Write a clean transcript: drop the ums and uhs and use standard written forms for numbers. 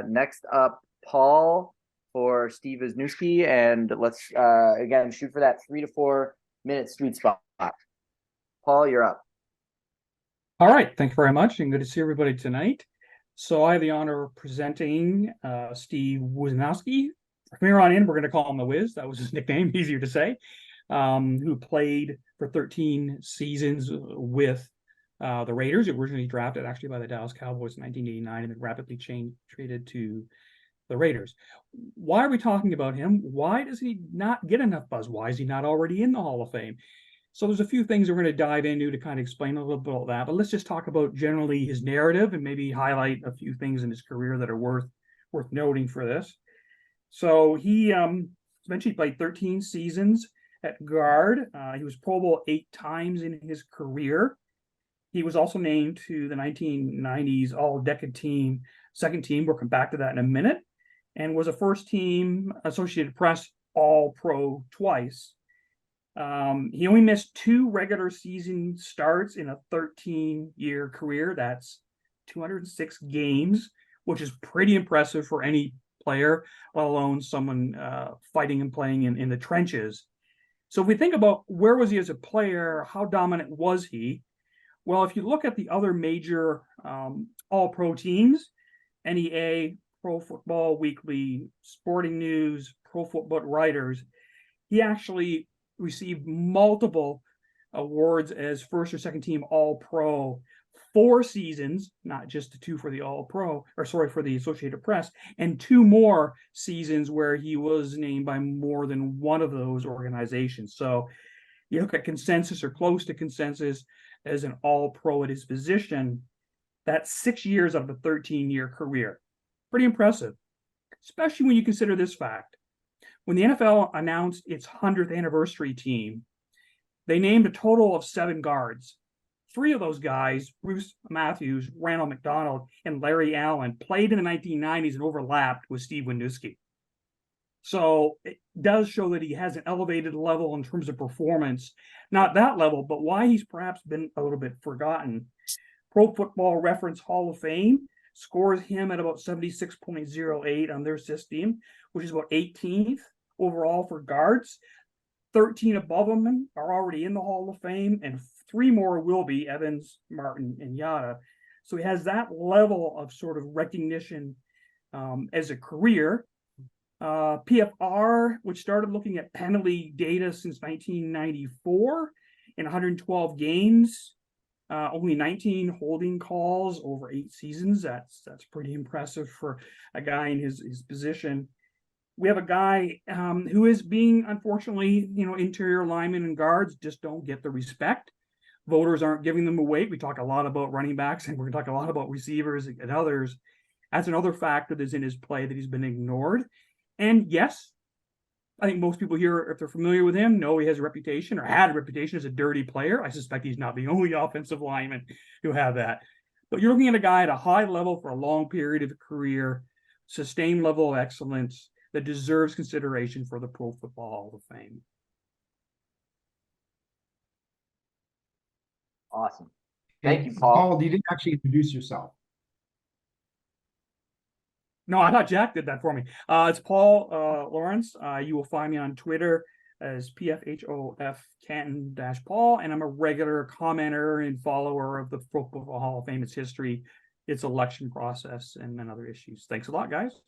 Next up, Paul for Steve Wisniewski, and let's again shoot for that 3 to 4 minute sweet spot. Paul, you're up. All right, thank you very much, and good to see everybody tonight. So I have the honor of presenting Steve Wisniewski. From here on in, we're going to call him the Wiz. That was his nickname, easier to say. Who played for 13 seasons with the Raiders. Originally drafted actually by the Dallas Cowboys in 1989, and then rapidly traded to the Raiders. Why are we talking about him? Why does he not get enough buzz? Why is he not already in the Hall of Fame? So there's a few things we're going to dive into to kind of explain a little bit about that. But let's just talk about generally his narrative and maybe highlight a few things in his career that are worth noting for this. So he eventually played 13 seasons at guard. He was Pro Bowl 8 times in his career. He was also named to the 1990s All-Decade Team, second team. We'll come back to that in a minute. And was a first-team Associated Press All-Pro twice. He only missed 2 regular season starts in a 13-year career. That's 206 games, which is pretty impressive for any player, let alone someone fighting and playing in the trenches. So if we think about where was he as a player, how dominant was he? Well, if you look at the other major all-pro teams, NEA, Pro Football Weekly, Sporting News, Pro Football Writers, he actually received multiple awards as first or second team All-Pro, 4 seasons, not just the 2 for the All-Pro, or sorry, for the Associated Press, and 2 more seasons where he was named by more than one of those organizations. So you look at consensus or close to consensus as an All-Pro at his position, that's 6 years of a 13-year career. Pretty impressive, especially when you consider this fact. When the NFL announced its 100th anniversary team, they named a total of 7 guards. 3 of those guys, Bruce Matthews, Randall McDonald, and Larry Allen, played in the 1990s and overlapped with Steve Wisniewski. So it does show that he has an elevated level in terms of performance. Not that level, but why he's perhaps been a little bit forgotten. Pro Football Reference Hall of Fame scores him at about 76.08 on their system, which is about 18th overall for guards. 13 above him are already in the Hall of Fame, and 3 more will be: Evans, Martin, and Yada. So he has that level of sort of recognition as a career. PFR, which started looking at penalty data since 1994, in 112 games, only 19 holding calls over 8 seasons. That's pretty impressive for a guy in his position. We have a guy who is being, unfortunately, interior linemen and guards just don't get the respect. Voters aren't giving them a weight. We talk a lot about running backs, and we're going to talk a lot about receivers and others. That's another factor that's in his play that he's been ignored. And yes, I think most people here, if they're familiar with him, know he has a reputation, or had a reputation, as a dirty player. I suspect he's not the only offensive lineman who have that. But you're looking at a guy at a high level for a long period of a career, sustained level of excellence, that deserves consideration for the Pro Football Hall of Fame. Awesome. Thank you, Paul. Paul, you didn't actually introduce yourself. No, I thought Jack did that for me. It's Paul Lawrence. You will find me on Twitter as PFHOF Canton-Paul, and I'm a regular commenter and follower of the Pro Football Hall of Fame, its history, its election process, and other issues. Thanks a lot, guys.